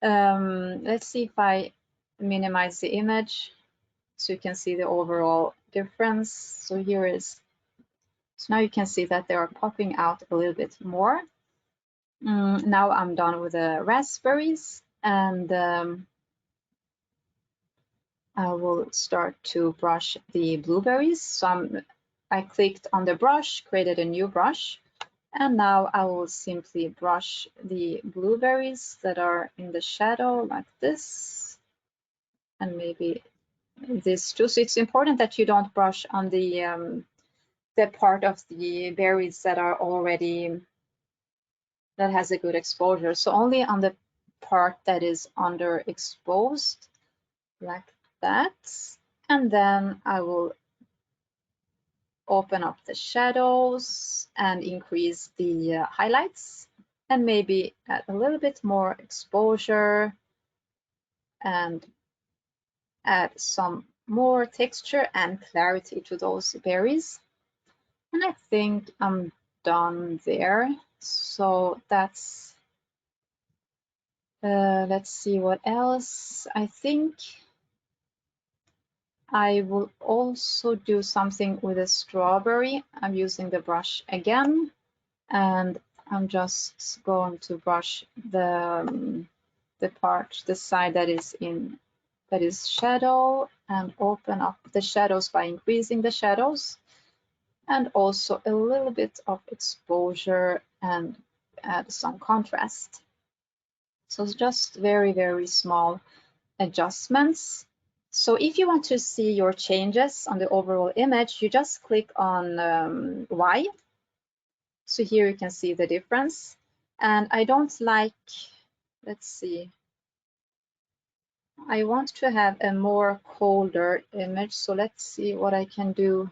Let's see if I minimize the image so you can see the overall difference. So here is, so now you can see that they are popping out a little bit more. Now I'm done with the raspberries, and I will start to brush the blueberries. So I clicked on the brush, created a new brush, and now I will simply brush the blueberries that are in the shadow like this, and maybe this too. So it's important that you don't brush on the part of the berries that are already, that has a good exposure. So only on the part that is underexposed, like that. And then I will open up the shadows and increase the highlights, and maybe add a little bit more exposure and add some more texture and clarity to those berries. And I think I'm done there. So that's, let's see what else. I think I will also do something with a strawberry. I'm using the brush again, and I'm just going to brush the part, the side that is shadow, and open up the shadows by increasing the shadows, and also a little bit of exposure and add some contrast. So it's just very, very small adjustments. So if you want to see your changes on the overall image, you just click on Y. So here you can see the difference. And I don't like, let's see, I want to have a more colder image. So let's see what I can do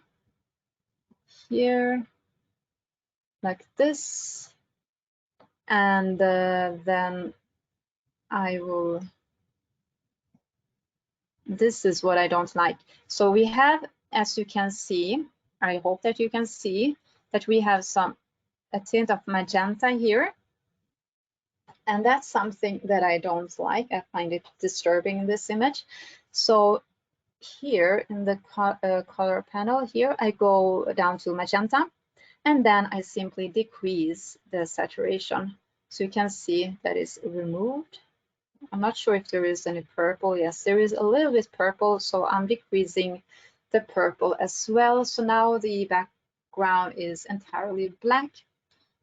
here, like this. And then I will, this is what I don't like. So we have, as you can see, I hope that you can see that we have a tint of magenta here. And that's something that I don't like. I find it disturbing in this image. So here in the color panel here, I go down to magenta, and then I simply decrease the saturation. So you can see that is removed. I'm not sure if there is any purple. Yes, there is a little bit purple, so I'm decreasing the purple as well. So now the background is entirely black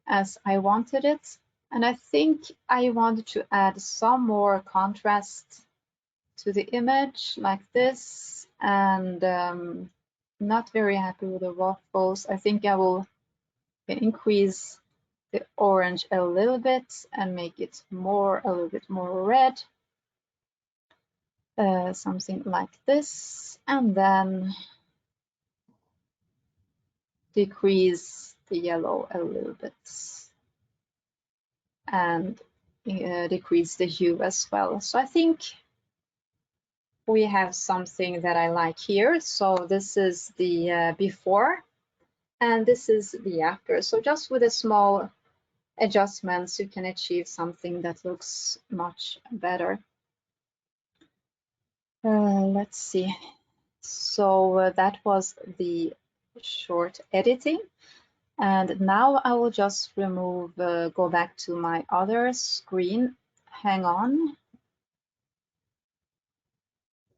as I wanted it. And I think I want to add some more contrast to the image like this, and not very happy with the waffles. I think I will increase the orange a little bit and make it a little bit more red, something like this, and then decrease the yellow a little bit and decrease the hue as well. So I think we have something that I like here. So this is the before, and this is the after. So just with a small adjustments, you can achieve something that looks much better. Let's see. So that was the short editing. And now I will just remove, go back to my other screen. Hang on.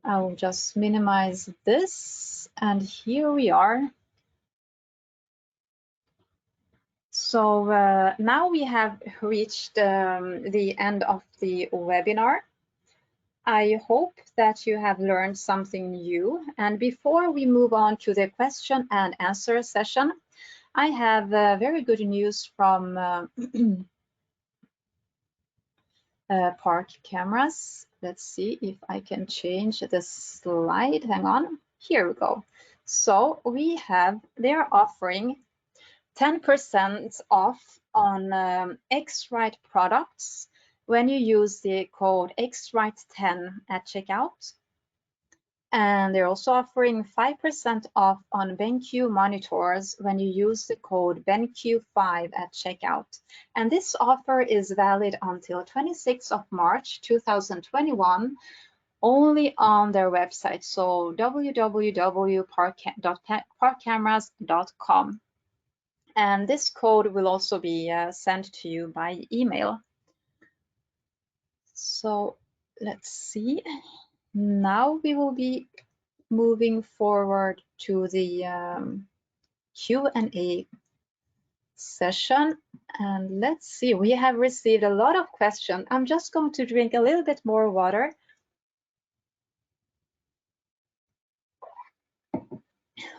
I will just minimize this, and here we are. So now we have reached the end of the webinar. I hope that you have learned something new. And before we move on to the question and answer session, I have very good news from Park Cameras. Let's see if I can change the slide. Hang on. Here we go. So they're offering 10% off on x-rite products when you use the code x-rite10 at checkout. And they're also offering 5% off on BenQ monitors when you use the code BenQ5 at checkout. And this offer is valid until 26th of March 2021, only on their website, so www.parkcameras.com. And this code will also be sent to you by email. So let's see. Now we will be moving forward to the Q&A session. And let's see, we have received a lot of questions. I'm just going to drink a little bit more water.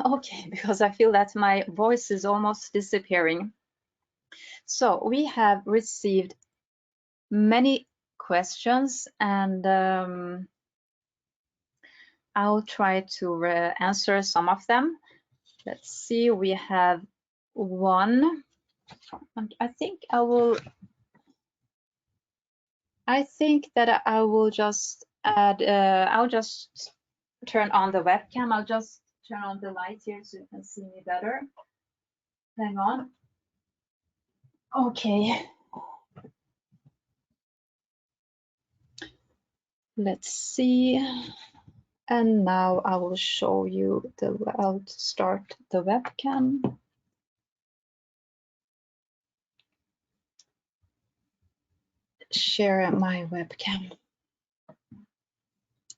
Okay, because I feel that my voice is almost disappearing. So we have received many questions, and I'll try to answer some of them. Let's see, we have one. I think that I will just add, I'll just turn on the webcam. I'll just turn on the light here so you can see me better. Hang on. Okay. Let's see. And now I will show you I'll start the webcam. Share my webcam.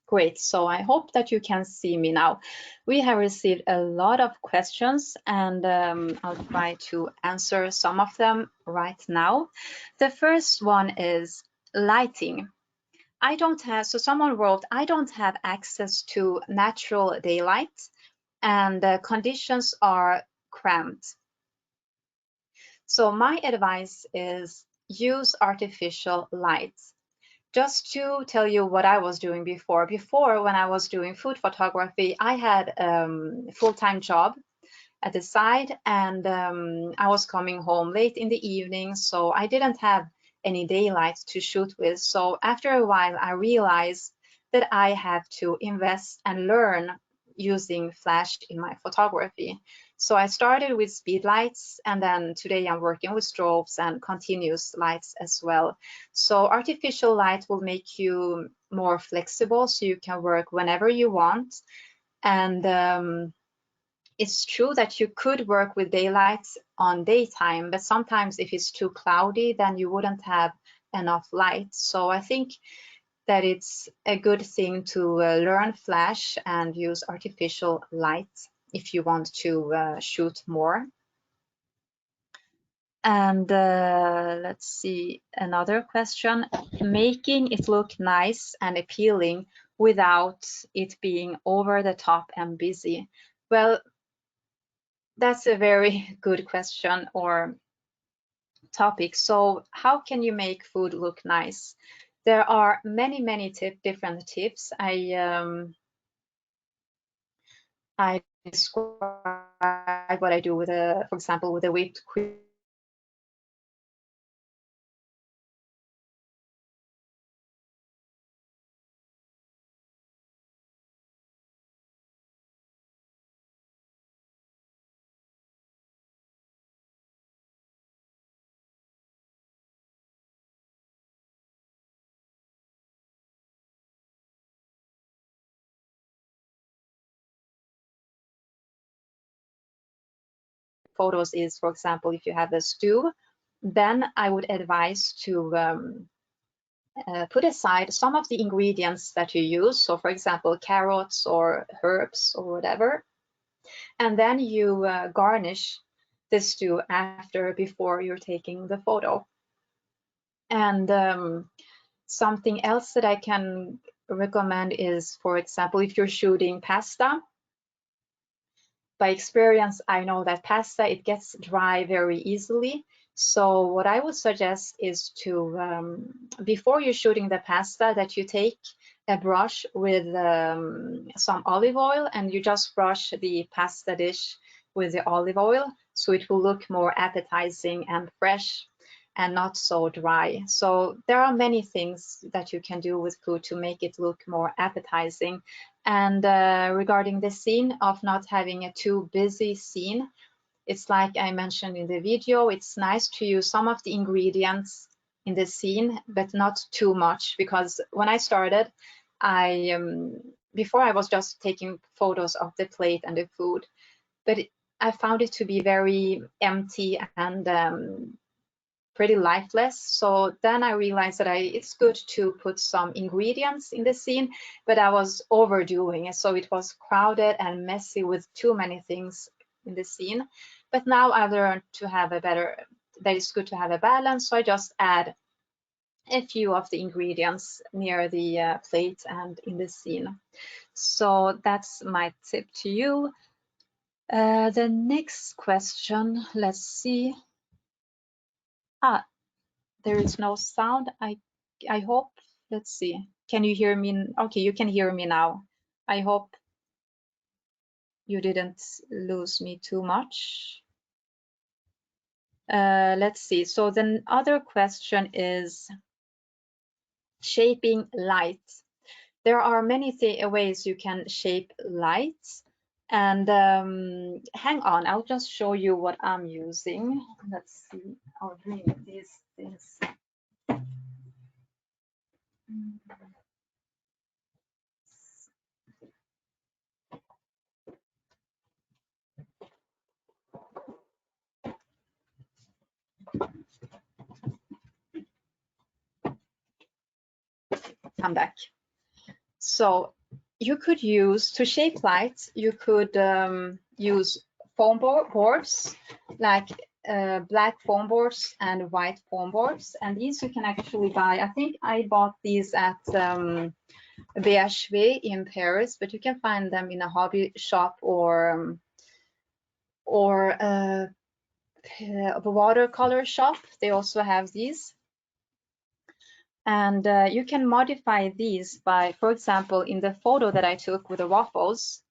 Great, so I hope that you can see me now. We have received a lot of questions, and I'll try to answer some of them right now. The first one is lighting. So someone wrote, I don't have access to natural daylight, and the conditions are cramped. So my advice is use artificial light. Just to tell you what I was doing before. Before, when I was doing food photography, I had a full-time job at the side, and I was coming home late in the evening, so I didn't have any daylight to shoot with. So after a while, I realized that I have to invest and learn using flash in my photography. So I started with speed lights, and then today I'm working with strobes and continuous lights as well. So artificial light will make you more flexible, so you can work whenever you want. And it's true that you could work with daylight on daytime, but sometimes if it's too cloudy, then you wouldn't have enough light. So I think that it's a good thing to learn flash and use artificial light if you want to shoot more. And let's see, another question, making it look nice and appealing without it being over the top and busy. Well, that's a very good question or topic. So how can you make food look nice? There are many different tips. I describe what I do with for example, with a whipped cream. photos is, for example, if you have a stew, then I would advise to put aside some of the ingredients that you use. So for example, carrots or herbs or whatever. And then you garnish the stew before you're taking the photo. And something else that I can recommend is, for example, if you're shooting pasta, by experience, I know that pasta, it gets dry very easily. So what I would suggest is to, before you're shooting the pasta, that you take a brush with some olive oil and you just brush the pasta dish with the olive oil, so it will look more appetizing and fresh and not so dry. So there are many things that you can do with food to make it look more appetizing. And regarding the scene of not having a too busy scene, it's like I mentioned in the video, it's nice to use some of the ingredients in the scene, but not too much, because when I started, before I was just taking photos of the plate and the food, but I found it to be very empty and pretty lifeless. So then I realized that it's good to put some ingredients in the scene, but I was overdoing it. So it was crowded and messy with too many things in the scene. But now I've learned to have that it's good to have a balance. So I just add a few of the ingredients near the plate and in the scene. So that's my tip to you. The next question, let's see. There is no sound. I hope, let's see. Can you hear me? Okay, you can hear me now. I hope you didn't lose me too much. Let's see. So the other question is shaping light. There are many ways you can shape light. And hang on, I'll just show you what I'm using. Let's see. I'll bring these things. Come back. So you could use, to shape light, you could use foam boards, like black foam boards and white foam boards. And these you can actually buy. I think I bought these at BHV in Paris, but you can find them in a hobby shop or a watercolor shop. They also have these. And you can modify these by, for example, in the photo that I took with the waffles,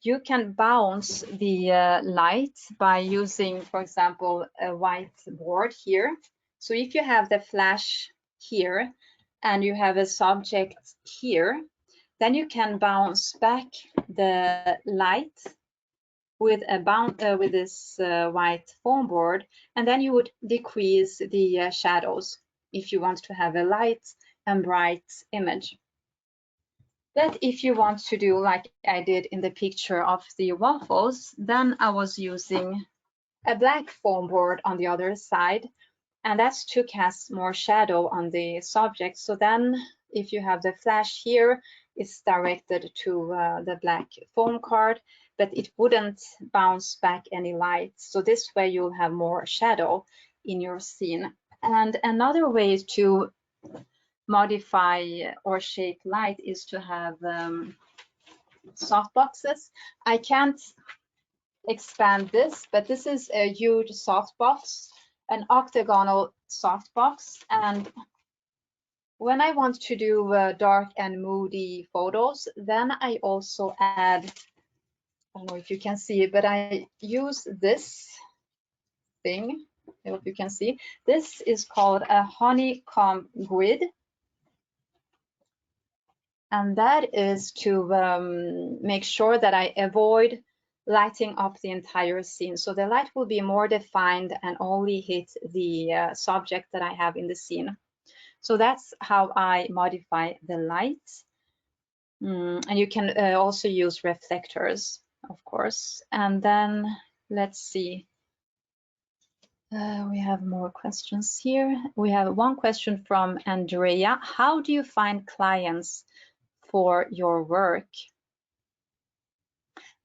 you can bounce the light by using, for example, a white board here. So if you have the flash here and you have a subject here, then you can bounce back the light with this white foam board, and then you would decrease the shadows if you want to have a light and bright image. But if you want to do like I did in the picture of the waffles, then I was using a black foam board on the other side, and that's to cast more shadow on the subject. So then if you have the flash here, it's directed to the black foam card, but it wouldn't bounce back any light. So this way you'll have more shadow in your scene. And another way to modify or shape light is to have soft boxes. I can't expand this, but this is a huge soft box, an octagonal soft box. And when I want to do dark and moody photos, then I also add, I don't know if you can see it, but I use this thing. I hope you can see. This is called a Honeycomb Grid. And that is to make sure that I avoid lighting up the entire scene. So the light will be more defined and only hit the subject that I have in the scene. So that's how I modify the light. And you can also use reflectors, of course. And then let's see. We have more questions here. We have one question from Andrea. How do you find clients for your work?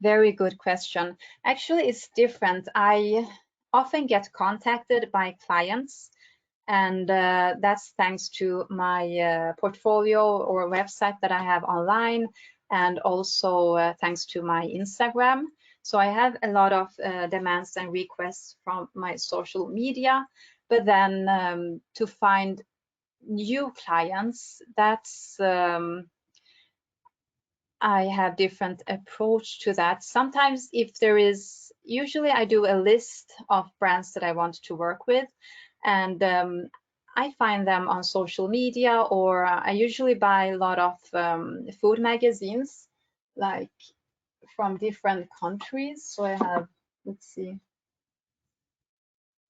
Very good question. Actually, it's different. I often get contacted by clients, and that's thanks to my portfolio or website that I have online, and also thanks to my Instagram. So I have a lot of demands and requests from my social media, but then to find new clients, that's I have different approach to that. Sometimes if there is, usually I do a list of brands that I want to work with, and I find them on social media, or I usually buy a lot of food magazines, like from different countries. So I have, let's see,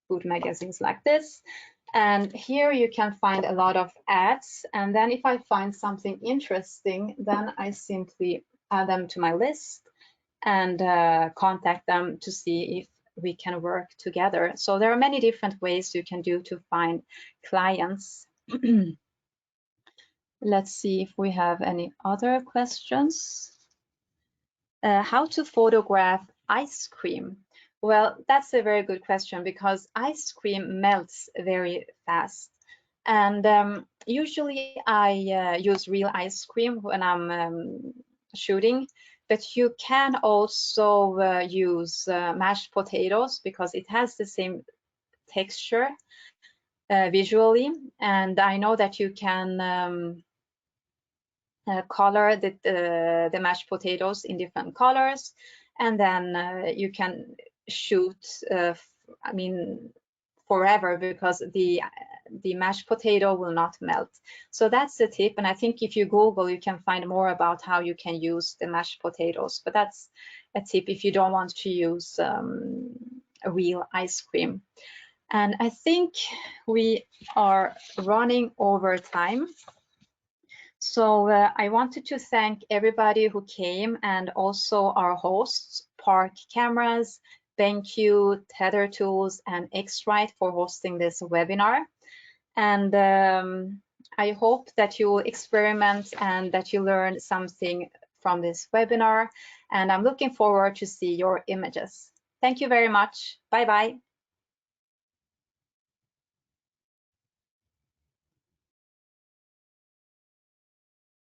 food magazines like this. And here you can find a lot of ads. And then if I find something interesting, then I simply add them to my list and contact them to see if we can work together. So there are many different ways you can do to find clients. Let's see if we have any other questions. How to photograph ice cream? Well, that's a very good question because ice cream melts very fast. And usually I use real ice cream when I'm shooting, but you can also use mashed potatoes because it has the same texture visually. And I know that you can color the mashed potatoes in different colors, and then you can shoot I mean forever, because the mashed potato will not melt. So that's the tip, and I think if you Google you can find more about how you can use the mashed potatoes, but that's a tip if you don't want to use a real ice cream. And I think we are running over time. So I wanted to thank everybody who came, and also our hosts, Park Cameras, BenQ, Tether Tools, and x-rite for hosting this webinar. And I hope that you will experiment and that you learn something from this webinar. And I'm looking forward to see your images. Thank you very much. Bye-bye.